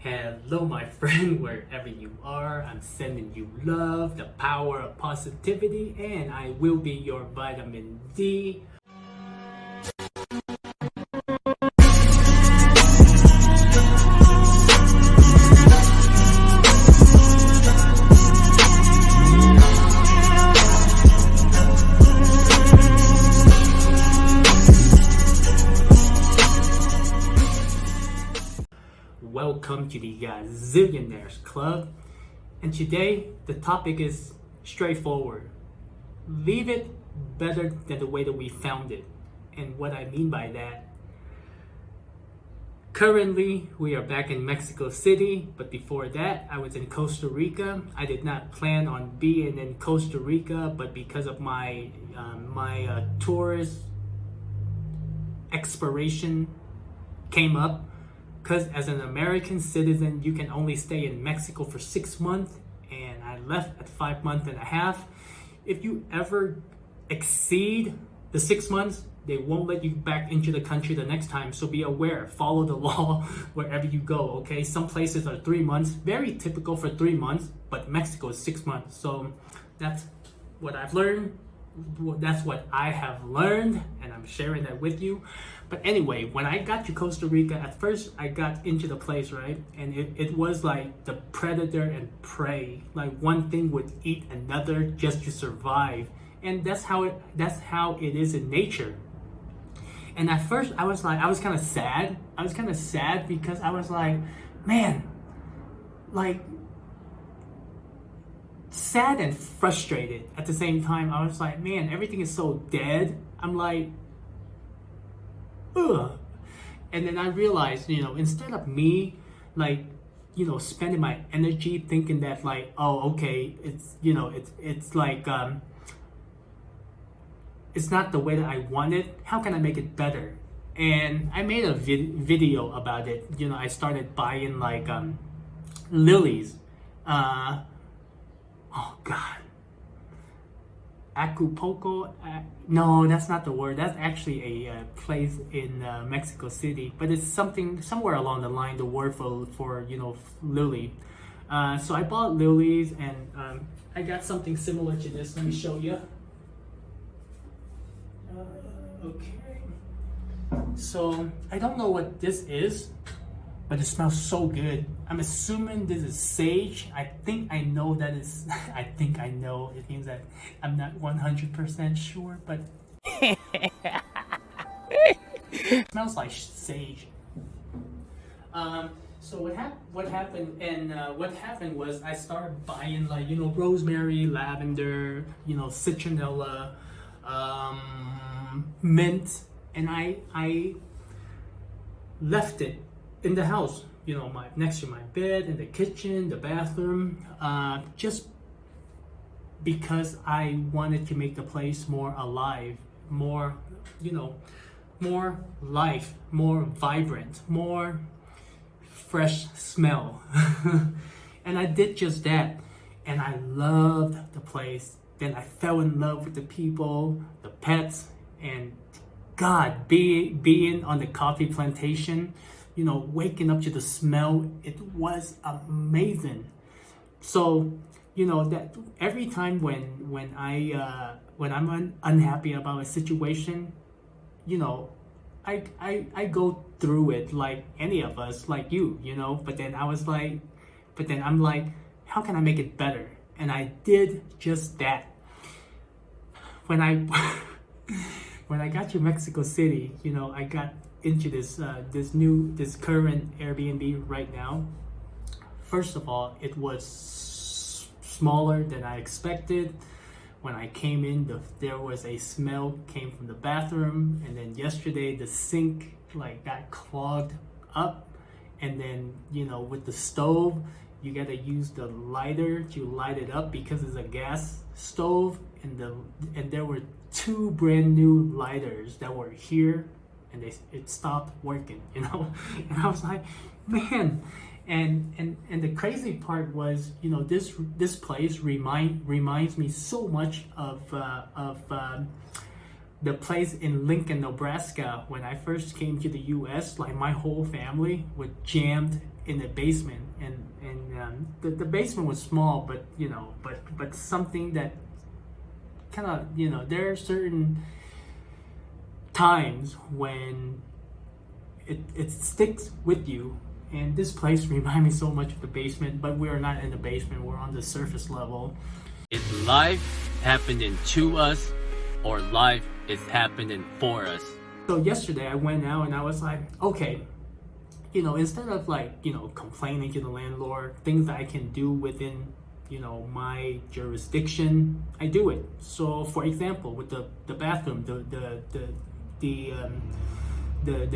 Hello, my friend, wherever you are. I'm sending you love, the power of positivity, and I will be your vitamin D. Welcome to the Zillionaires Club, and today the topic is straightforward. Leave it better than the way that we found it. And what I mean by that, currently we are back in Mexico City, but before that I was in Costa Rica. I did not plan on being in Costa Rica, but because of my tourist expiration came up, because as an American citizen, you can only stay in Mexico for 6 months, and I left at 5 months and a half. If you ever exceed the 6 months, they won't let you back into the country the next time. So be aware, follow the law wherever you go, okay? Some places are 3 months, very typical for 3 months, but Mexico is 6 months. So that's what I've learned. That's what I have learned, and I'm sharing that with you. But anyway, when I got to Costa Rica, at first I got into the place, right? And it was like the predator and prey. Like one thing would eat another just to survive. And that's how it is in nature. And at first I was kind of sad. I was kind of sad because I was like, man, like sad and frustrated at the same time. I was like, man, everything is so dead. I'm like, ugh. And then I realized, instead of me, spending my energy thinking that, oh, okay, it's, it's like, it's not the way that I want it. How can I make it better? And I made a video about it. I started buying lilies. Oh God, Acapulco? No, that's not the word. That's actually a place in Mexico City, but it's somewhere along the line. The word for lily. So I bought lilies, and I got something similar to this. Let me show you. Okay. So I don't know what this is, but it smells so good. I'm assuming this is sage. I think I know that is. I think I know. It means that I'm not 100% sure, but it smells like sage. So what happened was I started buying rosemary, lavender, citronella, mint, and I left it in the house, next to my bed, in the kitchen, the bathroom, just because I wanted to make the place more alive, more life, more vibrant, more fresh smell. And I did just that, and I loved the place. Then I fell in love with the people, the pets, and God, being on the coffee plantation, waking up to the smell, it was amazing. So, that every time when I'm unhappy about a situation, I go through it like any of us, like you, but then I'm like, how can I make it better? And I did just that. When I got to Mexico City, I got into this current Airbnb right now. First of all, it was smaller than I expected. When I came in, there was a smell came from the bathroom, and then yesterday the sink got clogged up, and then with the stove, you gotta use the lighter to light it up because it's a gas stove, and there were 2 brand new lighters that were here, and it stopped working, and I was like, man. And the crazy part was, this place reminds me so much of the place in Lincoln, Nebraska. When I first came to the U.S., my whole family was jammed in the basement, and the basement was small, but but something that kind of, there are certain times when it sticks with you. And this place reminds me so much of the basement, but we are not in the basement, we're on the surface level. Is life happening to us, or life is happening for us? So yesterday I went out and I was like, okay, instead of complaining to the landlord, things that I can do within, my jurisdiction, I do it. So for example, with the bathroom, the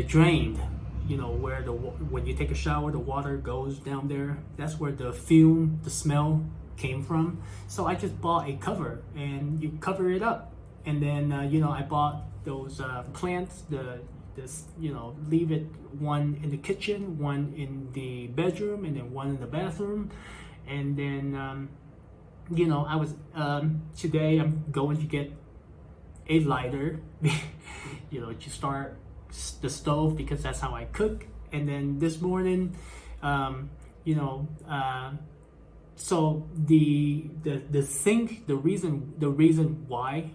drain, where when you take a shower, the water goes down there. That's where the fume, the smell came from. So I just bought a cover, and you cover it up. And then I bought those plants, leave it one in the kitchen, one in the bedroom, and then one in the bathroom. And then I was today I'm going to get a lighter to start the stove, because that's how I cook. And then this morning so the sink, the reason why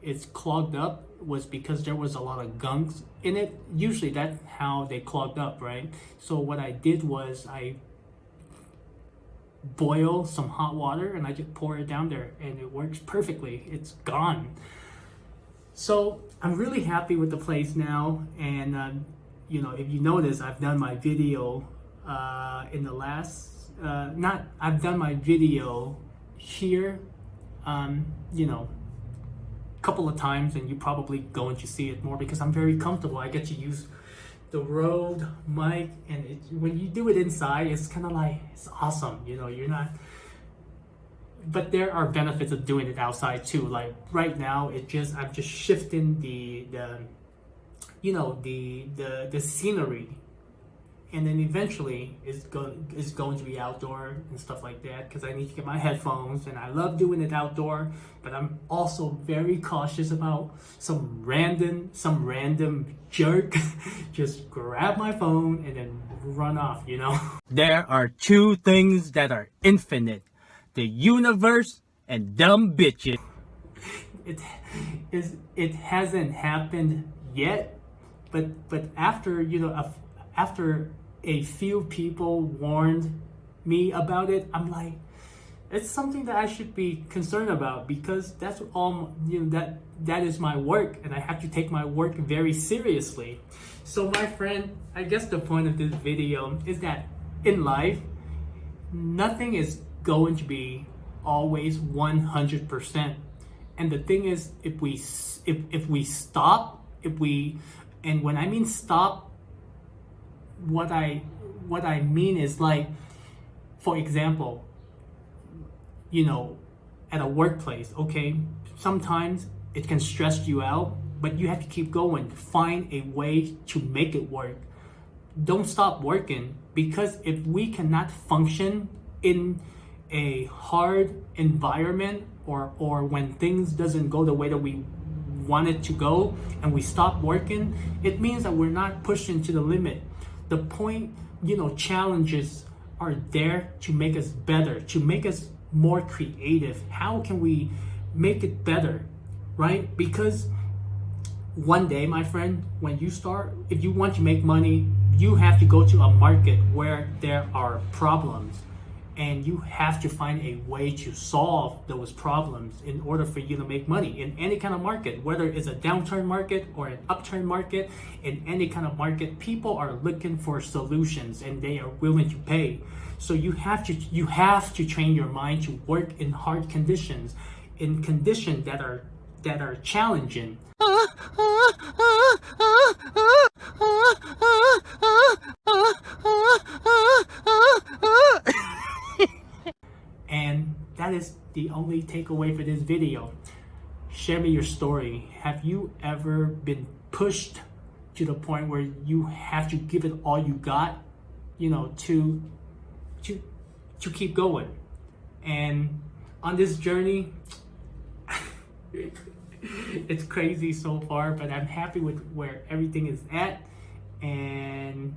it's clogged up was because there was a lot of gunk in it. Usually that's how they clogged up, right? So what I did was I boil some hot water and I just pour it down there, and it works perfectly. It's gone. So I'm really happy with the place now. And if you notice, I've done my video in the last I've done my video here couple of times, and you probably going to see it more because I'm very comfortable. I get to use the Rode mic, and when you do it inside, it's kind of like, it's awesome. You're not, but there are benefits of doing it outside too. Like right now, I'm just shifting the scenery, and then eventually it's going to be outdoor and stuff like that, because I need to get my headphones, and I love doing it outdoor. But I'm also very cautious about some random jerk just grab my phone and then run off. There are two things that are infinite: the universe and dumb bitches. It hasn't happened yet, but after after a few people warned me about it, I'm like, it's something that I should be concerned about, because that's all, that is my work, and I have to take my work very seriously. So my friend, I guess the point of this video is that in life, nothing is going to be always 100%. And the thing is, if we stop, and when I mean stop, what I mean is, like, for example, at a workplace, okay, sometimes it can stress you out, but you have to keep going, find a way to make it work. Don't stop working, because if we cannot function in a hard environment, or when things doesn't go the way that we want it to go, and we stop working, it means that we're not pushing to the limit. The point, challenges are there to make us better, to make us more creative. How can we make it better, right? Because one day, my friend, when you start, if you want to make money, you have to go to a market where there are problems, and you have to find a way to solve those problems in order for you to make money in any kind of market, whether it's a downturn market or an upturn market. In any kind of market, people are looking for solutions, and they are willing to pay. So you have to train your mind to work in hard conditions, in conditions that are challenging. And that is the only takeaway for this video. Share me your story. Have you ever been pushed to the point where you have to give it all you got, to keep going? And on this journey, it's crazy so far, but I'm happy with where everything is at. And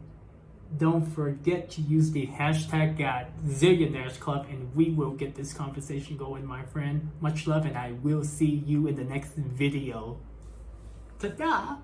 don't forget to use the hashtag Zillionaires Club, and we will get this conversation going, my friend. Much love, and I will see you in the next video. Ta-da!